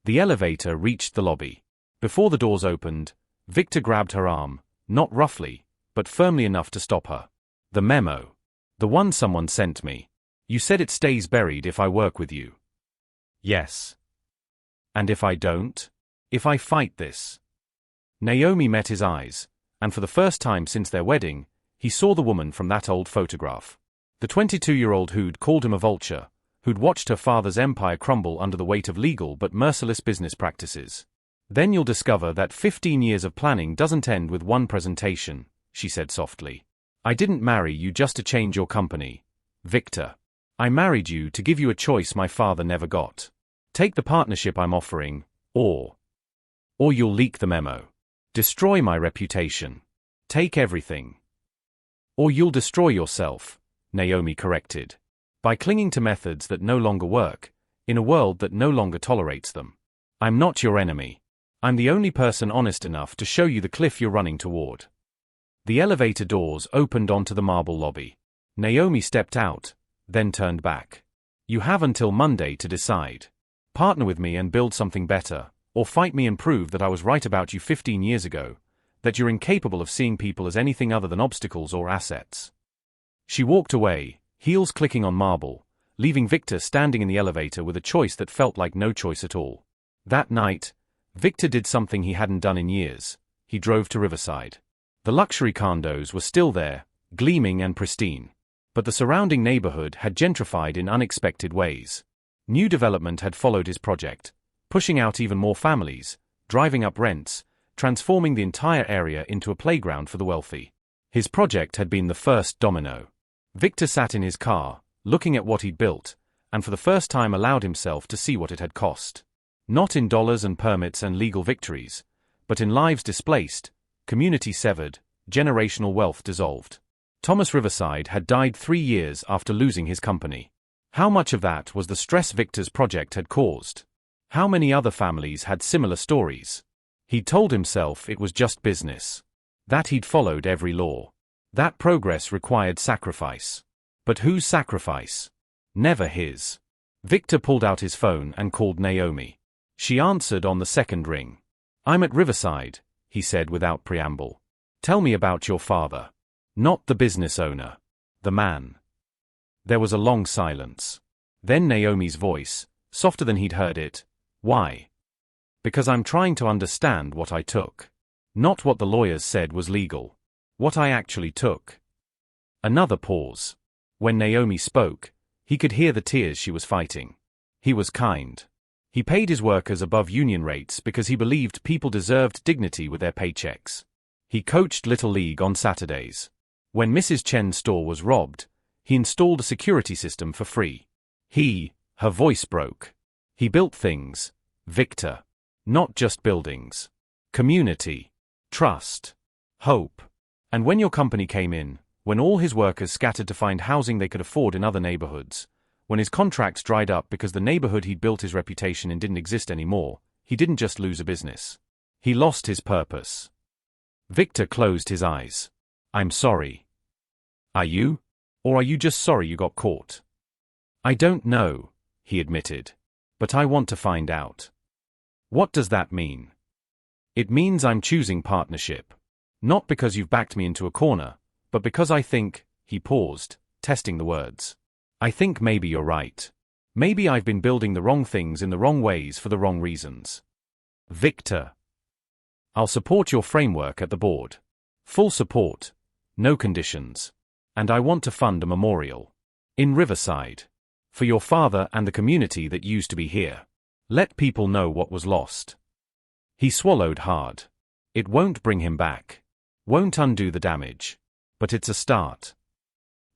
The elevator reached the lobby. Before the doors opened, Victor grabbed her arm, not roughly, but firmly enough to stop her. The memo. The one someone sent me. You said it stays buried if I work with you. Yes. And if I don't? If I fight this? Naomi met his eyes, and for the first time since their wedding, he saw the woman from that old photograph. The 22-year-old who'd called him a vulture, who'd watched her father's empire crumble under the weight of legal but merciless business practices. Then you'll discover that 15 years of planning doesn't end with one presentation, she said softly. I didn't marry you just to change your company, Victor. I married you to give you a choice my father never got. Take the partnership I'm offering, or you'll leak the memo. Destroy my reputation. Take everything. Or you'll destroy yourself, Naomi corrected. By clinging to methods that no longer work, in a world that no longer tolerates them. I'm not your enemy. I'm the only person honest enough to show you the cliff you're running toward. The elevator doors opened onto the marble lobby. Naomi stepped out, then turned back. You have until Monday to decide. Partner with me and build something better, or fight me and prove that I was right about you 15 years ago, that you're incapable of seeing people as anything other than obstacles or assets. She walked away, heels clicking on marble, leaving Victor standing in the elevator with a choice that felt like no choice at all. That night, Victor did something he hadn't done in years. He drove to Riverside. The luxury condos were still there, gleaming and pristine. But the surrounding neighborhood had gentrified in unexpected ways. New development had followed his project, pushing out even more families, driving up rents, transforming the entire area into a playground for the wealthy. His project had been the first domino. Victor sat in his car, looking at what he'd built, and for the first time allowed himself to see what it had cost. Not in dollars and permits and legal victories, but in lives displaced, community severed, generational wealth dissolved. Thomas Riverside had died 3 years after losing his company. How much of that was the stress Victor's project had caused? How many other families had similar stories? He'd told himself it was just business. That he'd followed every law. That progress required sacrifice. But whose sacrifice? Never his. Victor pulled out his phone and called Naomi. She answered on the second ring. I'm at Riverside, he said without preamble. Tell me about your father. Not the business owner. The man. There was a long silence. Then Naomi's voice, softer than he'd heard it. Why? Because I'm trying to understand what I took. Not what the lawyers said was legal. What I actually took. Another pause. When Naomi spoke, he could hear the tears she was fighting. He was kind. He paid his workers above union rates because he believed people deserved dignity with their paychecks. He coached Little League on Saturdays. When Mrs. Chen's store was robbed, he installed a security system for free. Her voice broke. He built things, Victor. Not just buildings. Community. Trust. Hope. And when your company came in, when all his workers scattered to find housing they could afford in other neighborhoods, when his contracts dried up because the neighborhood he'd built his reputation in didn't exist anymore, he didn't just lose a business. He lost his purpose. Victor closed his eyes. I'm sorry. Are you? Or are you just sorry you got caught? I don't know, he admitted. But I want to find out. What does that mean? It means I'm choosing partnership. Not because you've backed me into a corner, but because I think, he paused, testing the words. I think maybe you're right. Maybe I've been building the wrong things in the wrong ways for the wrong reasons. Victor. I'll support your framework at the board. Full support. No conditions. And I want to fund a memorial. In Riverside. For your father and the community that used to be here. Let people know what was lost. He swallowed hard. It won't bring him back. Won't undo the damage. But it's a start.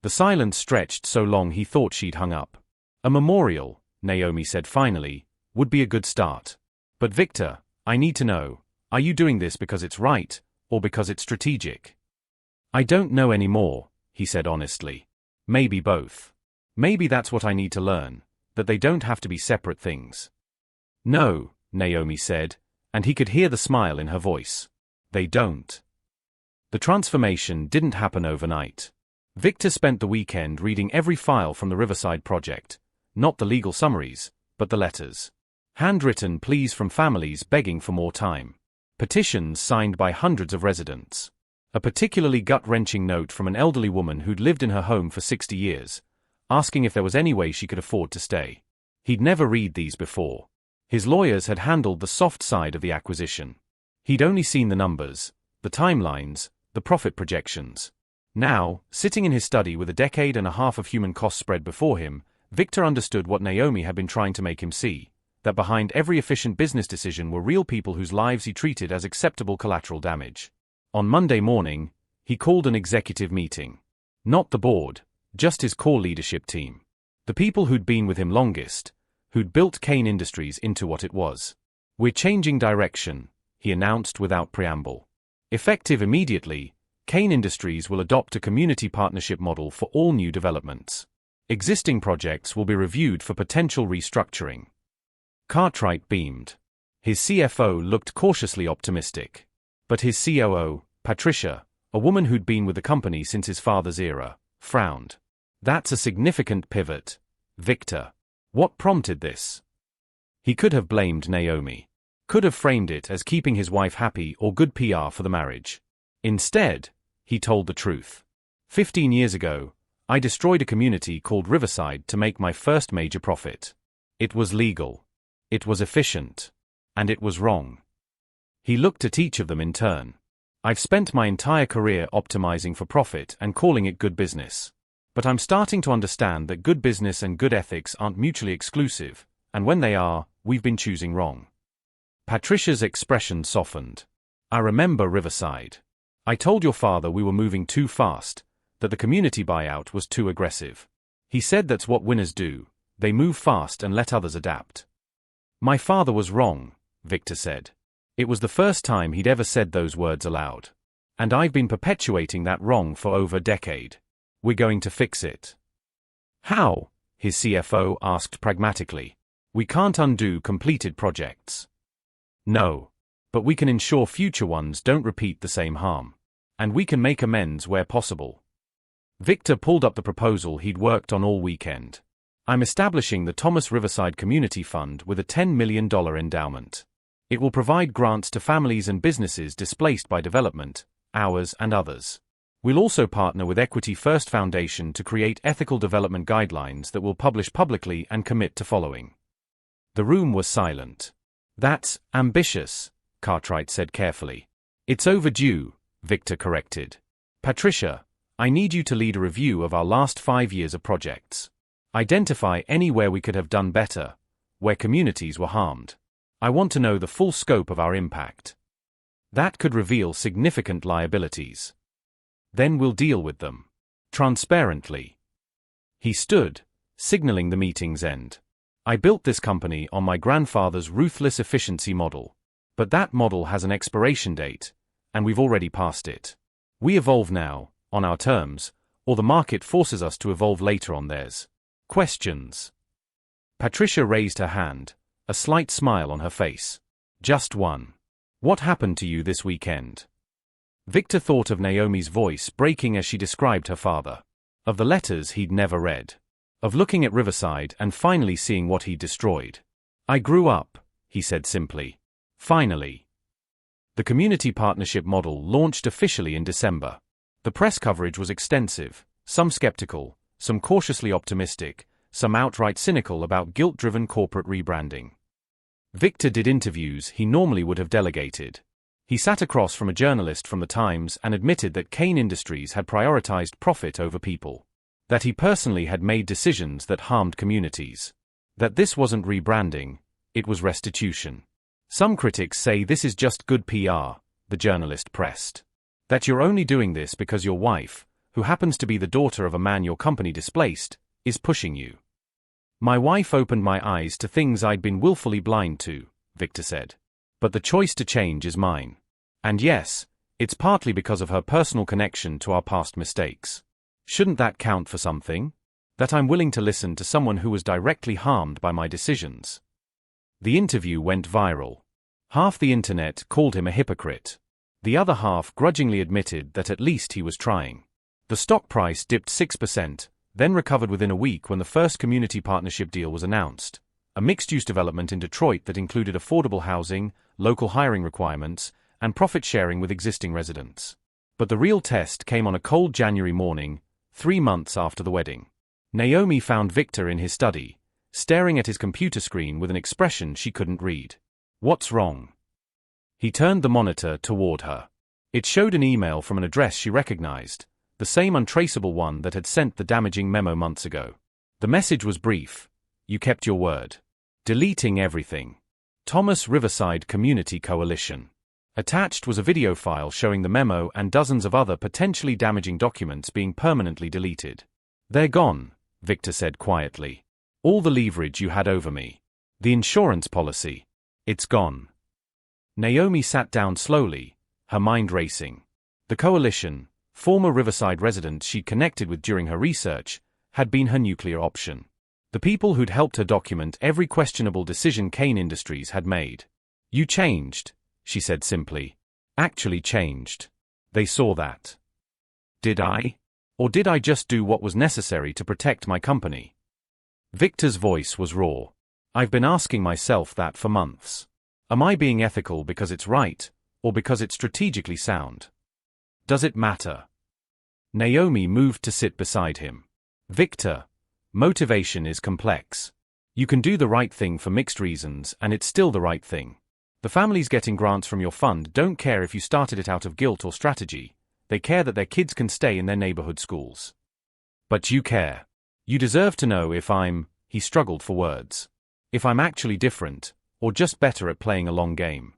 The silence stretched so long he thought she'd hung up. A memorial, Naomi said finally, would be a good start. But Victor, I need to know, are you doing this because it's right, or because it's strategic? I don't know anymore, he said honestly. Maybe both. Maybe that's what I need to learn, that they don't have to be separate things. No, Naomi said, and he could hear the smile in her voice. They don't. The transformation didn't happen overnight. Victor spent the weekend reading every file from the Riverside project, not the legal summaries, but the letters. Handwritten pleas from families begging for more time. Petitions signed by hundreds of residents. A particularly gut-wrenching note from an elderly woman who'd lived in her home for 60 years, asking if there was any way she could afford to stay. He'd never read these before. His lawyers had handled the soft side of the acquisition. He'd only seen the numbers, the timelines, the profit projections. Now, sitting in his study with a decade and a half of human cost spread before him, Victor understood what Naomi had been trying to make him see, that behind every efficient business decision were real people whose lives he treated as acceptable collateral damage. On Monday morning, he called an executive meeting. Not the board, just his core leadership team. The people who'd been with him longest, who'd built Kane Industries into what it was. We're changing direction, he announced without preamble. Effective immediately, Kane Industries will adopt a community partnership model for all new developments. Existing projects will be reviewed for potential restructuring. Cartwright beamed. His CFO looked cautiously optimistic. But his COO, Patricia, a woman who'd been with the company since his father's era, frowned. That's a significant pivot, Victor. What prompted this? He could have blamed Naomi. Could have framed it as keeping his wife happy or good PR for the marriage. Instead, he told the truth. 15 years ago, I destroyed a community called Riverside to make my first major profit. It was legal. It was efficient. And it was wrong. He looked at each of them in turn. I've spent my entire career optimizing for profit and calling it good business. But I'm starting to understand that good business and good ethics aren't mutually exclusive, and when they are, we've been choosing wrong. Patricia's expression softened. I remember Riverside. I told your father we were moving too fast, that the community buyout was too aggressive. He said that's what winners do, they move fast and let others adapt. My father was wrong, Victor said. It was the first time he'd ever said those words aloud. And I've been perpetuating that wrong for over a decade. We're going to fix it. How? His CFO asked pragmatically. We can't undo completed projects. No. But we can ensure future ones don't repeat the same harm. And we can make amends where possible. Victor pulled up the proposal he'd worked on all weekend. I'm establishing the Thomas Riverside Community Fund with a $10 million endowment. It will provide grants to families and businesses displaced by development, ours and others. We'll also partner with Equity First Foundation to create ethical development guidelines that we'll publish publicly and commit to following. The room was silent. That's ambitious, Cartwright said carefully. It's overdue, Victor corrected. Patricia, I need you to lead a review of our last 5 years of projects. Identify anywhere we could have done better, where communities were harmed. I want to know the full scope of our impact. That could reveal significant liabilities. Then we'll deal with them. Transparently. He stood, signaling the meeting's end. I built this company on my grandfather's ruthless efficiency model. But that model has an expiration date, and we've already passed it. We evolve now, on our terms, or the market forces us to evolve later on theirs. Questions? Patricia raised her hand, a slight smile on her face. Just one. What happened to you this weekend? Victor thought of Naomi's voice breaking as she described her father. Of the letters he'd never read. Of looking at Riverside and finally seeing what he'd destroyed. I grew up, he said simply. Finally. The community partnership model launched officially in December. The press coverage was extensive, some skeptical, some cautiously optimistic, some outright cynical about guilt-driven corporate rebranding. Victor did interviews he normally would have delegated. He sat across from a journalist from The Times and admitted that Kane Industries had prioritized profit over people. That he personally had made decisions that harmed communities. That this wasn't rebranding, it was restitution. Some critics say this is just good PR, the journalist pressed. That you're only doing this because your wife, who happens to be the daughter of a man your company displaced, is pushing you. My wife opened my eyes to things I'd been willfully blind to, Victor said. But the choice to change is mine. And yes, it's partly because of her personal connection to our past mistakes. Shouldn't that count for something? That I'm willing to listen to someone who was directly harmed by my decisions. The interview went viral. Half the internet called him a hypocrite. The other half grudgingly admitted that at least he was trying. The stock price dipped 6%, then recovered within a week when the first community partnership deal was announced. A mixed-use development in Detroit that included affordable housing, local hiring requirements, and profit sharing with existing residents. But the real test came on a cold January morning, 3 months after the wedding. Naomi found Victor in his study, staring at his computer screen with an expression she couldn't read. What's wrong? He turned the monitor toward her. It showed an email from an address she recognized, the same untraceable one that had sent the damaging memo months ago. The message was brief. You kept your word. Deleting everything. Thomas Riverside Community Coalition. Attached was a video file showing the memo and dozens of other potentially damaging documents being permanently deleted. They're gone, Victor said quietly. All the leverage you had over me. The insurance policy. It's gone. Naomi sat down slowly, her mind racing. The coalition, former Riverside residents she'd connected with during her research, had been her nuclear option. The people who'd helped her document every questionable decision Kane Industries had made. You changed, she said simply. Actually changed. They saw that. Did I? Or did I just do what was necessary to protect my company? Victor's voice was raw. I've been asking myself that for months. Am I being ethical because it's right, or because it's strategically sound? Does it matter? Naomi moved to sit beside him. Victor, motivation is complex. You can do the right thing for mixed reasons and it's still the right thing. The families getting grants from your fund don't care if you started it out of guilt or strategy. They care that their kids can stay in their neighborhood schools. But you care. You deserve to know if he struggled for words. If I'm actually different, or just better at playing a long game.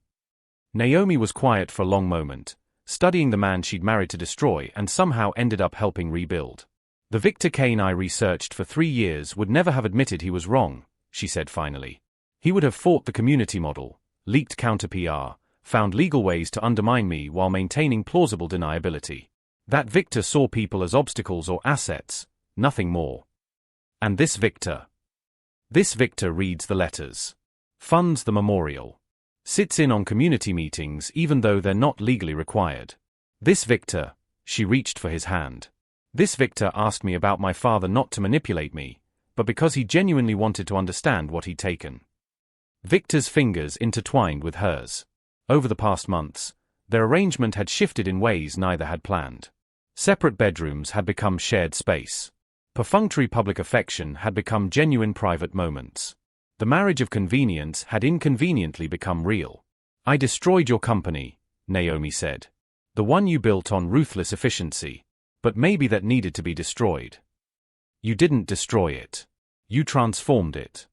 Naomi was quiet for a long moment, studying the man she'd married to destroy and somehow ended up helping rebuild. The Victor Kane I researched for 3 years would never have admitted he was wrong, she said finally. He would have fought the community model, leaked counter PR, found legal ways to undermine me while maintaining plausible deniability. That Victor saw people as obstacles or assets, nothing more. And this Victor reads the letters. Funds the memorial. Sits in on community meetings even though they're not legally required. This Victor, she reached for his hand. This Victor asked me about my father not to manipulate me, but because he genuinely wanted to understand what he'd taken. Victor's fingers intertwined with hers. Over the past months, their arrangement had shifted in ways neither had planned. Separate bedrooms had become shared space. Perfunctory public affection had become genuine private moments. The marriage of convenience had inconveniently become real. I destroyed your company, Naomi said. The one you built on ruthless efficiency. But maybe that needed to be destroyed. You didn't destroy it. You transformed it.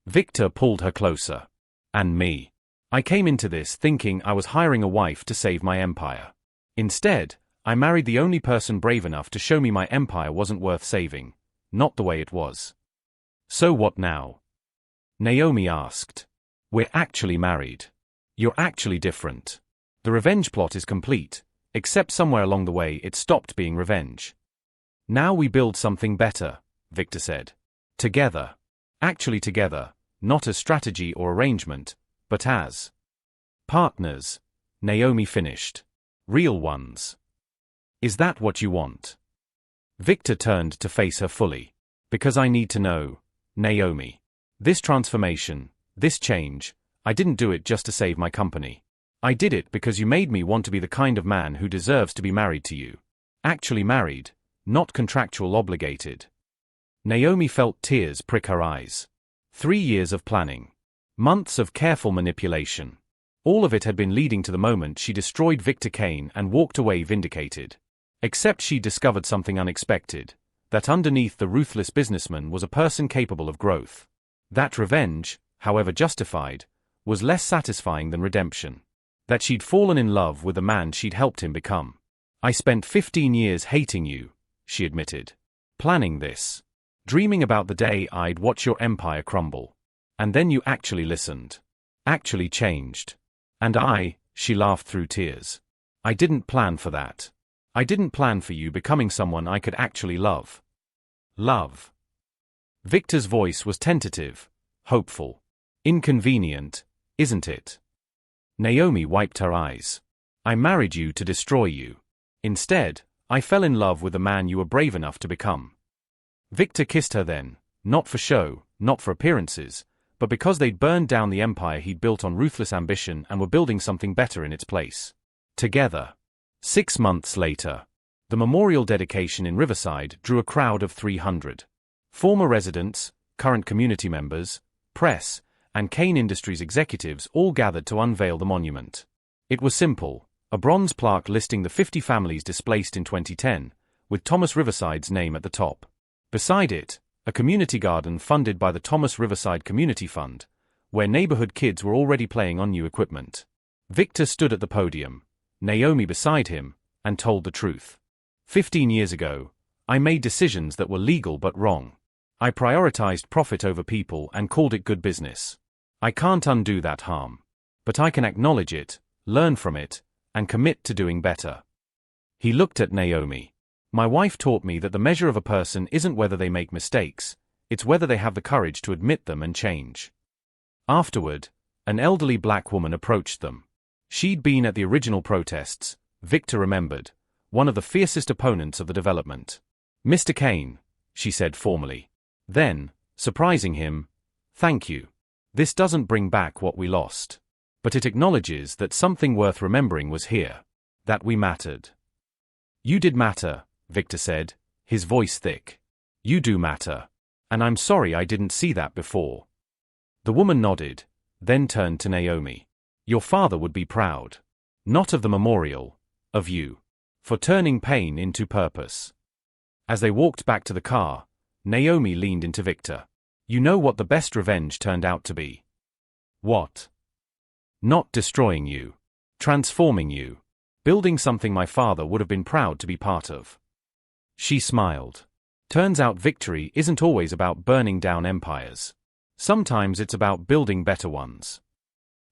Victor pulled her closer. And me. I came into this thinking I was hiring a wife to save my empire. Instead, I married the only person brave enough to show me my empire wasn't worth saving, not the way it was. So what now? Naomi asked. We're actually married. You're actually different. The revenge plot is complete, except somewhere along the way it stopped being revenge. Now we build something better, Victor said. Together. Actually together, not as strategy or arrangement, but as partners, Naomi finished. Real ones. Is that what you want? Victor turned to face her fully. Because I need to know, Naomi. This transformation, this change, I didn't do it just to save my company. I did it because you made me want to be the kind of man who deserves to be married to you. Actually married, not contractual obligated. Naomi felt tears prick her eyes. 3 years of planning. Months of careful manipulation. All of it had been leading to the moment she destroyed Victor Kane and walked away vindicated. Except she discovered something unexpected. That underneath the ruthless businessman was a person capable of growth. That revenge, however justified, was less satisfying than redemption. That she'd fallen in love with the man she'd helped him become. I spent 15 years hating you, she admitted. Planning this. Dreaming about the day I'd watch your empire crumble. And then you actually listened. Actually changed. And she laughed through tears. I didn't plan for that. I didn't plan for you becoming someone I could actually love. Love. Victor's voice was tentative, hopeful. Inconvenient, isn't it? Naomi wiped her eyes. I married you to destroy you. Instead, I fell in love with the man you were brave enough to become. Victor kissed her then, not for show, not for appearances, but because they'd burned down the empire he'd built on ruthless ambition and were building something better in its place. Together. 6 months later. The memorial dedication in Riverside drew a crowd of 300. Former residents, current community members, press, and Kane Industries executives all gathered to unveil the monument. It was simple, a bronze plaque listing the 50 families displaced in 2010, with Thomas Riverside's name at the top. Beside it, a community garden funded by the Thomas Riverside Community Fund, where neighborhood kids were already playing on new equipment. Victor stood at the podium, Naomi beside him, and told the truth. 15 years ago, I made decisions that were legal but wrong. I prioritized profit over people and called it good business. I can't undo that harm. But I can acknowledge it, learn from it, and commit to doing better. He looked at Naomi. My wife taught me that the measure of a person isn't whether they make mistakes, it's whether they have the courage to admit them and change. Afterward, an elderly black woman approached them. She'd been at the original protests, Victor remembered, one of the fiercest opponents of the development. Mr. Kane, she said formally. Then, surprising him, thank you. This doesn't bring back what we lost. But it acknowledges that something worth remembering was here. That we mattered. You did matter, Victor said, his voice thick. You do matter. And I'm sorry I didn't see that before. The woman nodded, then turned to Naomi. Your father would be proud. Not of the memorial, of you. For turning pain into purpose. As they walked back to the car, Naomi leaned into Victor. You know what the best revenge turned out to be? What? Not destroying you. Transforming you. Building something my father would have been proud to be part of. She smiled. Turns out victory isn't always about burning down empires. Sometimes it's about building better ones.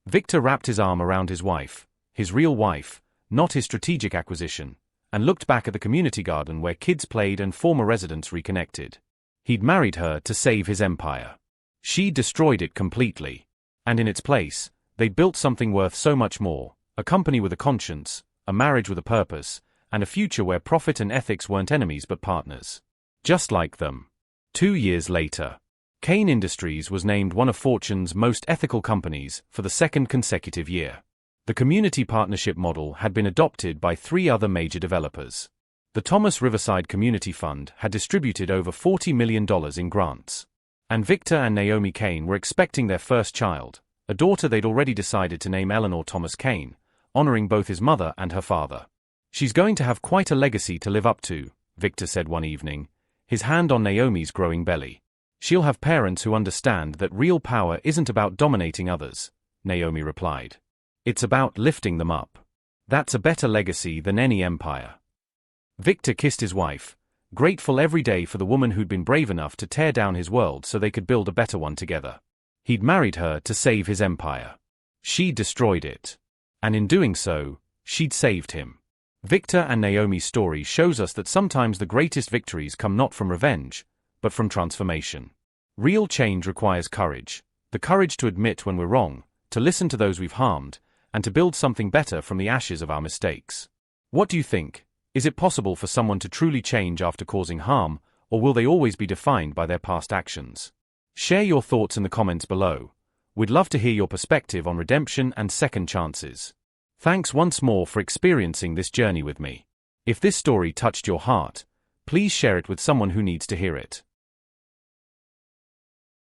Victor wrapped his arm around his wife, his real wife, not his strategic acquisition, and looked back at the community garden where kids played and former residents reconnected. He'd married her to save his empire. She destroyed it completely. And in its place, they'd built something worth so much more, a company with a conscience, a marriage with a purpose, and a future where profit and ethics weren't enemies but partners. Just like them. 2 years later, Kane Industries was named one of Fortune's most ethical companies for the 2nd consecutive year. The community partnership model had been adopted by 3 other major developers. The Thomas Riverside Community Fund had distributed over $40 million in grants. And Victor and Naomi Kane were expecting their first child, a daughter they'd already decided to name Eleanor Thomas Kane, honoring both his mother and her father. She's going to have quite a legacy to live up to, Victor said one evening, his hand on Naomi's growing belly. She'll have parents who understand that real power isn't about dominating others, Naomi replied. It's about lifting them up. That's a better legacy than any empire. Victor kissed his wife, grateful every day for the woman who'd been brave enough to tear down his world so they could build a better one together. He'd married her to save his empire. She'd destroyed it. And in doing so, she'd saved him. Victor and Naomi's story shows us that sometimes the greatest victories come not from revenge, but from transformation. Real change requires courage, the courage to admit when we're wrong, to listen to those we've harmed, and to build something better from the ashes of our mistakes. What do you think? Is it possible for someone to truly change after causing harm, or will they always be defined by their past actions? Share your thoughts in the comments below. We'd love to hear your perspective on redemption and second chances. Thanks once more for experiencing this journey with me. If this story touched your heart, please share it with someone who needs to hear it.